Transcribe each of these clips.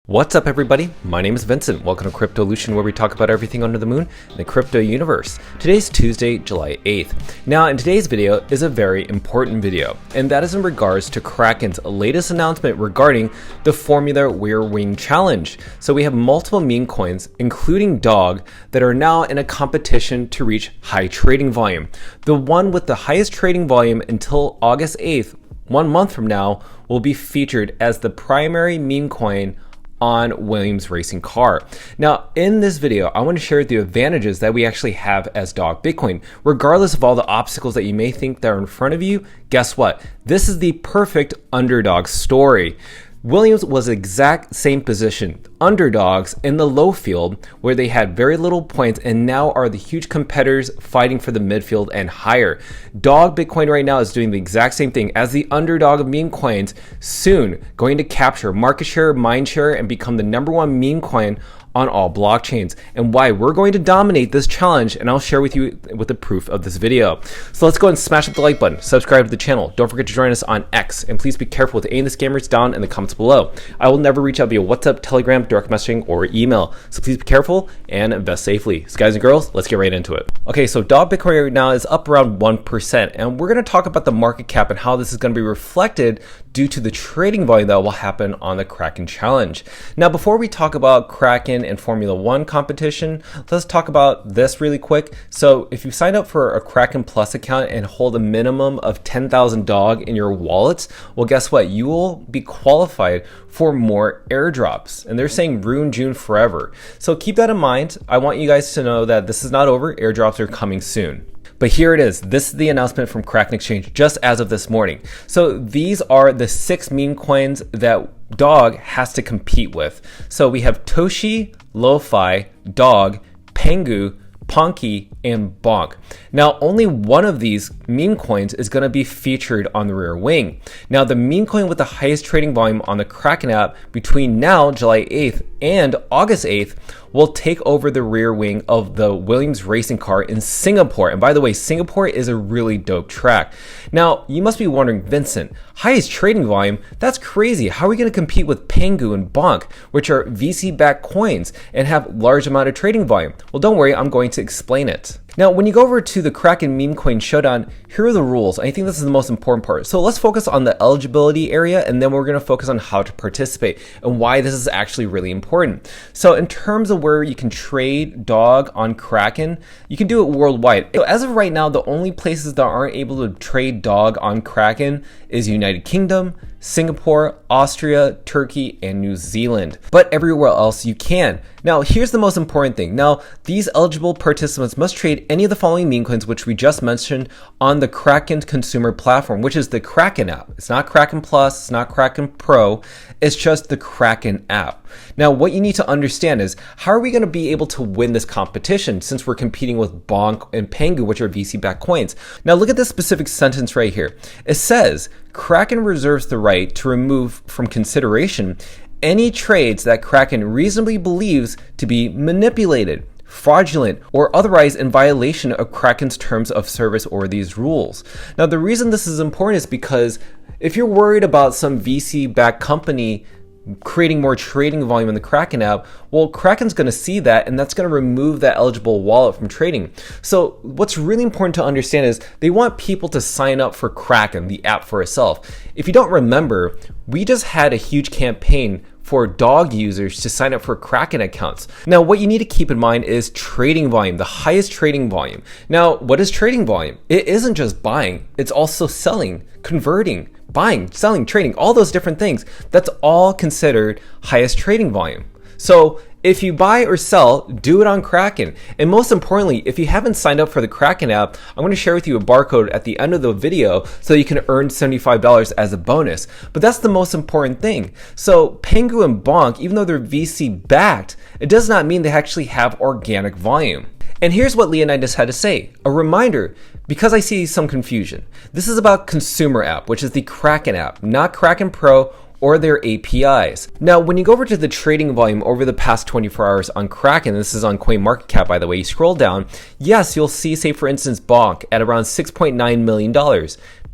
What's up, everybody? My name is Vincent. Welcome to Cryptolution, where we talk about everything under the moon in the crypto universe. Today's Tuesday, July 8th. Now, in today's video is a very important video, and that is in regards to Kraken's latest announcement regarding the Formula Rear Wing Challenge. So we have multiple meme coins, including Dog, that are now in a competition to reach high trading volume. The one with the highest trading volume until August 8th, 1 month from now, will be featured as the primary meme coin on Williams Racing Car. Now, in this video, I want to share the advantages that we actually have as Dog Bitcoin. Regardless of all the obstacles that you may think that are in front of you, guess what? This is the perfect underdog story. Williams was the exact same position, underdogs in the low field where they had very little points and now are the huge competitors fighting for the midfield and higher. Dog Bitcoin right now is doing the exact same thing as the underdog of meme coins, soon going to capture market share, mind share, and become the #1 meme coin on all blockchains, and why we're going to dominate this challenge, and I'll share with you with the proof of this video. So let's go and smash up the like button, subscribe to the channel, don't forget to join us on X, and please be careful with aiming the scammers down in the comments below. I will never reach out via WhatsApp, Telegram, direct messaging, or email, so please be careful and invest safely. So guys and girls, let's get right into it. Okay, so Dog Bitcoin right now is up around 1%, and we're going to talk about the market cap and how this is going to be reflected due to the trading volume that will happen on the Kraken challenge. Now, before we talk about Kraken and Formula One competition, let's talk about this really quick. So if you sign up for a Kraken Plus account and hold a minimum of 10,000 Dog in your wallets, well, guess what? You will be qualified for more airdrops. And they're saying Rune June forever. So keep that in mind. I want you guys to know that this is not over. Airdrops are coming soon. But here it is. This is the announcement from Kraken Exchange just as of this morning. So these are the 6 meme coins that Dog has to compete with. So we have Toshi, Lo-Fi, Dog, Pengu, Ponky, and Bonk. Now, only one of these meme coins is going to be featured on the rear wing. Now, the meme coin with the highest trading volume on the Kraken app between now, July 8th, and August 8th will take over the rear wing of the Williams Racing Car in Singapore. And by the way, Singapore is a really dope track. Now, you must be wondering, Vincent, highest trading volume? That's crazy. How are we going to compete with Pengu and Bonk, which are VC-backed coins and have large amount of trading volume? Well, don't worry, I'm going to explain it. Now, when you go over to the Kraken Meme Coin Showdown, here are the rules. I think this is the most important part. So let's focus on the eligibility area, and then we're going to focus on how to participate and why this is actually really important. So in terms of where you can trade Dog on Kraken, you can do it worldwide. So as of right now, the only places that aren't able to trade Dog on Kraken is United Kingdom, Singapore, Austria, Turkey, and New Zealand. But everywhere else you can. Now, here's the most important thing. Now, these eligible participants must trade any of the following meme coins, which we just mentioned, on the Kraken consumer platform, which is the Kraken app. It's not Kraken Plus, it's not Kraken Pro, it's just the Kraken app. Now, what you need to understand is, how are we going to be able to win this competition since we're competing with Bonk and Pengu, which are VC-backed coins? Now, look at this specific sentence right here. It says, Kraken reserves the right to remove from consideration any trades that Kraken reasonably believes to be manipulated, fraudulent, or otherwise in violation of Kraken's terms of service or these rules. Now, the reason this is important is because if you're worried about some VC-backed company creating more trading volume in the Kraken app, well, Kraken's going to see that, and that's going to remove that eligible wallet from trading. So what's really important to understand is they want people to sign up for Kraken, the app for itself. If you don't remember, we just had a huge campaign for Dog users to sign up for Kraken accounts. Now, what you need to keep in mind is trading volume, the highest trading volume. Now, what is trading volume? It isn't just buying, it's also selling, converting, buying, selling, trading, all those different things. That's all considered highest trading volume. So if you buy or sell, do it on Kraken. And most importantly, if you haven't signed up for the Kraken app, I'm going to share with you a barcode at the end of the video so you can earn $75 as a bonus. But that's the most important thing. So Pengu and Bonk, even though they're VC backed, it does not mean they actually have organic volume. And here's what Leonidas had to say. A reminder, because I see some confusion. This is about consumer app, which is the Kraken app, not Kraken Pro or their APIs. Now, when you go over to the trading volume over the past 24 hours on Kraken, this is on CoinMarketCap, by the way, you scroll down, yes, you'll see, say for instance, Bonk at around $6.9 million.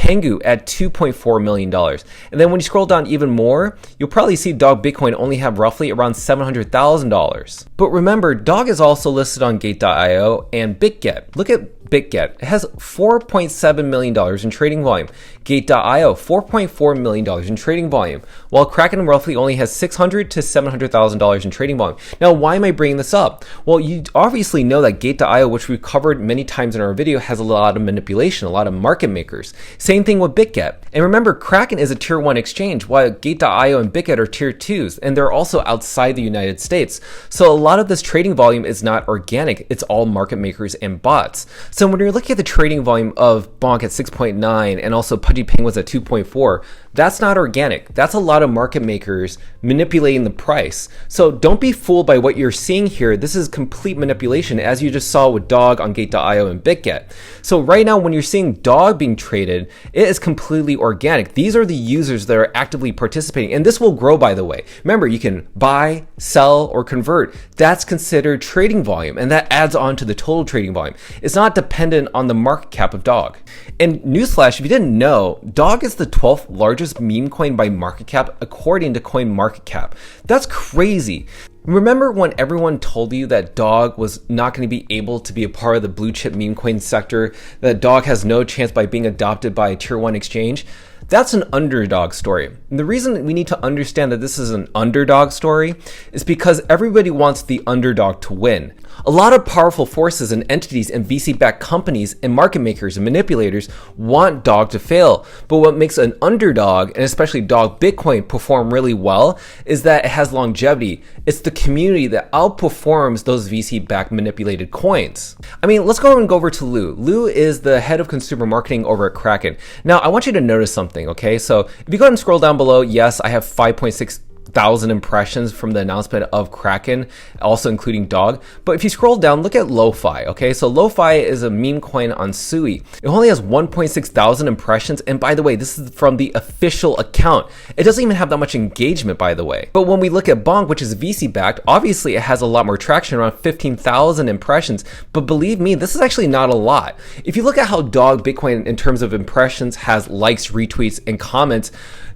Pengu at $2.4 million. And then when you scroll down even more, you'll probably see Dog Bitcoin only have roughly around $700,000. But remember, Dog is also listed on Gate.io and BitGet. Look at BitGet. It has $4.7 million in trading volume. Gate.io, $4.4 million in trading volume, while Kraken roughly only has $600,000 to $700,000 in trading volume. Now, why am I bringing this up? Well, you obviously know that Gate.io, which we've covered many times in our video, has a lot of manipulation, a lot of market makers. Same thing with BitGet. And remember, Kraken is a tier 1 exchange, while Gate.io and BitGet are tier 2s, and they're also outside the United States. So a lot of this trading volume is not organic. It's all market makers and bots. So when you're looking at the trading volume of Bonk at 6.9 and also Pudgy Penguins at 2.4, that's not organic. That's a lot of market makers manipulating the price. So don't be fooled by what you're seeing here. This is complete manipulation, as you just saw with Dog on Gate.io and BitGet. So right now, when you're seeing Dog being traded, it is completely organic. These are the users that are actively participating, and this will grow, by the way. Remember, you can buy, sell, or convert. That's considered trading volume, and that adds on to the total trading volume. It's not dependent on the market cap of Dog. And newsflash, if you didn't know, Dog is the 12th largest meme coin by market cap according to CoinMarketCap. That's crazy. Remember when everyone told you that Dog was not going to be able to be a part of the blue chip meme coin sector, that Dog has no chance by being adopted by a tier 1 exchange? That's an underdog story. And the reason we need to understand that this is an underdog story is because everybody wants the underdog to win. A lot of powerful forces and entities and VC-backed companies and market makers and manipulators want Dog to fail. But what makes an underdog, and especially Dog Bitcoin, perform really well is that it has longevity. It's the community that outperforms those VC-backed manipulated coins. I mean, let's go over to Lou. Lou is the head of consumer marketing over at Kraken. Now, I want you to notice something, okay? So if you go ahead and scroll down below, yes, I have 5.6 thousand impressions from the announcement of Kraken, also including Dog. But if you scroll down, look at Lo-Fi, okay? So Lo-Fi is a meme coin on Sui. It only has 1.6 thousand impressions. And by the way, this is from the official account. It doesn't even have that much engagement, by the way. But when we look at Bonk, which is VC backed, obviously it has a lot more traction, around 15,000 impressions. But believe me, this is actually not a lot. If you look at how Dog Bitcoin in terms of impressions has likes, retweets, and comments,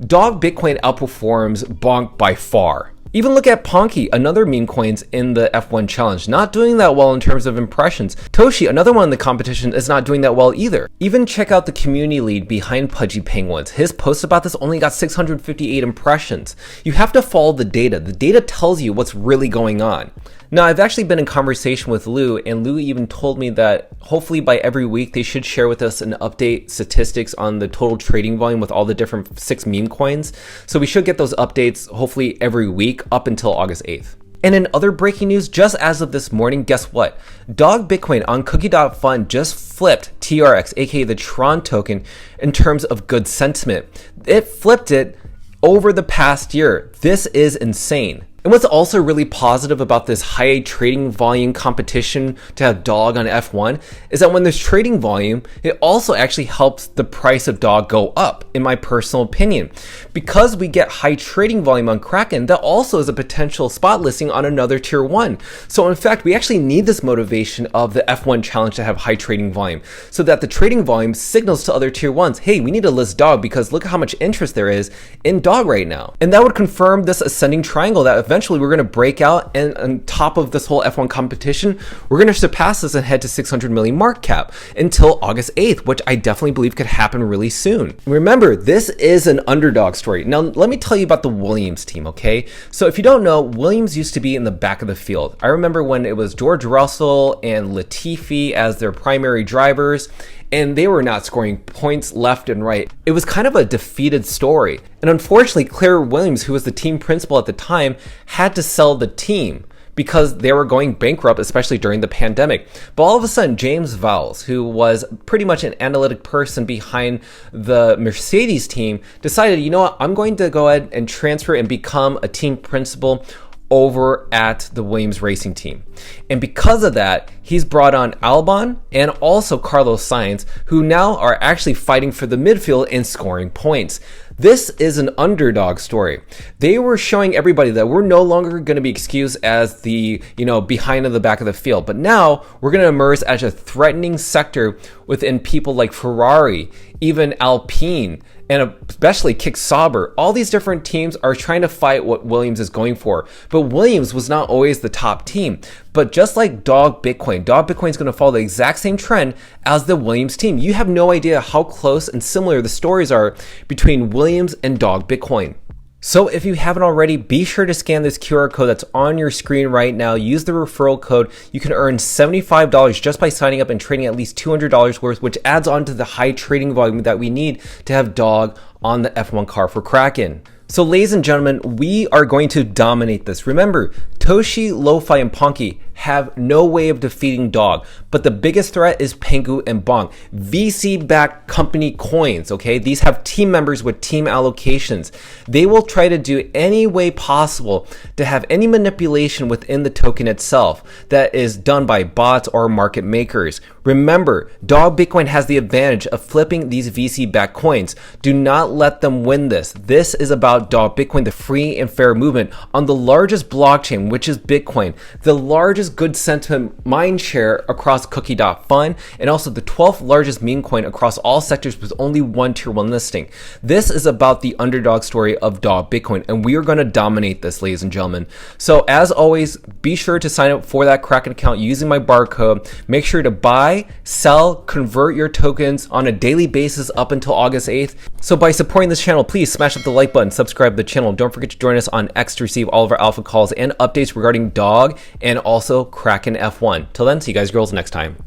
Dog Bitcoin outperforms Bonk by far. Even look at Ponky, another meme coins in the F1 challenge, not doing that well in terms of impressions. Toshi, another one in the competition, is not doing that well either. Even check out the community lead behind Pudgy Penguins. His post about this only got 658 impressions. You have to follow the data. The data tells you what's really going on. Now, I've actually been in conversation with Lou, and Lou even told me that hopefully by every week they should share with us an update statistics on the total trading volume with all the different 6 meme coins. So we should get those updates hopefully every week up until August 8th. And in other breaking news, just as of this morning, guess what? Dog Bitcoin on Cookie.fun just flipped TRX, aka the Tron token, in terms of good sentiment. It flipped it over the past year. This is insane. And what's also really positive about this high trading volume competition to have Dog on F1 is that when there's trading volume, it also actually helps the price of Dog go up, in my personal opinion. Because we get high trading volume on Kraken, that also is a potential spot listing on another tier 1. So in fact, we actually need this motivation of the F1 challenge to have high trading volume, so that the trading volume signals to other tier 1s, hey, we need to list Dog because look how much interest there is in Dog right now. And that would confirm this ascending triangle that eventually we're going to break out, and on top of this whole F1 competition, we're going to surpass this and head to 600 million market cap until August 8th, which I definitely believe could happen really soon. Remember, this is an underdog story. Now, let me tell you about the Williams team, okay? So if you don't know, Williams used to be in the back of the field. I remember when it was George Russell and Latifi as their primary drivers, and they were not scoring points left and right. It was kind of a defeated story. And unfortunately, Claire Williams, who was the team principal at the time, had to sell the team because they were going bankrupt, especially during the pandemic. But all of a sudden, James Vowles, who was pretty much an analytic person behind the Mercedes team, decided, you know what, I'm going to go ahead and transfer and become a team principal over at the Williams racing team. And because of that, he's brought on Albon and also Carlos Sainz, who now are actually fighting for the midfield and scoring points. This is an underdog story. They were showing everybody that we're no longer going to be excused as the, behind of the back of the field, but now we're going to emerge as a threatening sector within people like Ferrari, even Alpine, and especially Kick Sauber. All these different teams are trying to fight what Williams is going for, but Williams was not always the top team. But just like Dog Bitcoin is going to follow the exact same trend as the Williams team. You have no idea how close and similar the stories are between Williams and Dog Bitcoin. So if you haven't already, be sure to scan this QR code that's on your screen right now. Use the referral code. You can earn $75 just by signing up and trading at least $200 worth, which adds on to the high trading volume that we need to have Dog on the F1 car for Kraken. So ladies and gentlemen, we are going to dominate this. Remember, Toshi, Lo-Fi, and Ponky have no way of defeating Dog, but the biggest threat is Pengu and Bong. VC-backed company coins, okay? These have team members with team allocations. They will try to do any way possible to have any manipulation within the token itself that is done by bots or market makers. Remember, Dog Bitcoin has the advantage of flipping these VC-backed coins. Do not let them win this. This is about Dog Bitcoin, the free and fair movement on the largest blockchain, which is Bitcoin, the largest good sentiment mind share across Cookie.fun, and also the 12th largest meme coin across all sectors with only one tier 1 listing. This is about the underdog story of Dog Bitcoin, and we are going to dominate this, ladies and gentlemen. So as always, be sure to sign up for that Kraken account using my barcode. Make sure to buy, sell, convert your tokens on a daily basis up until August 8th. So by supporting this channel, please smash up the like button, subscribe to the channel. Don't forget to join us on X to receive all of our alpha calls and updates regarding Dog and also Kraken F1. Till then, see you guys girls next time.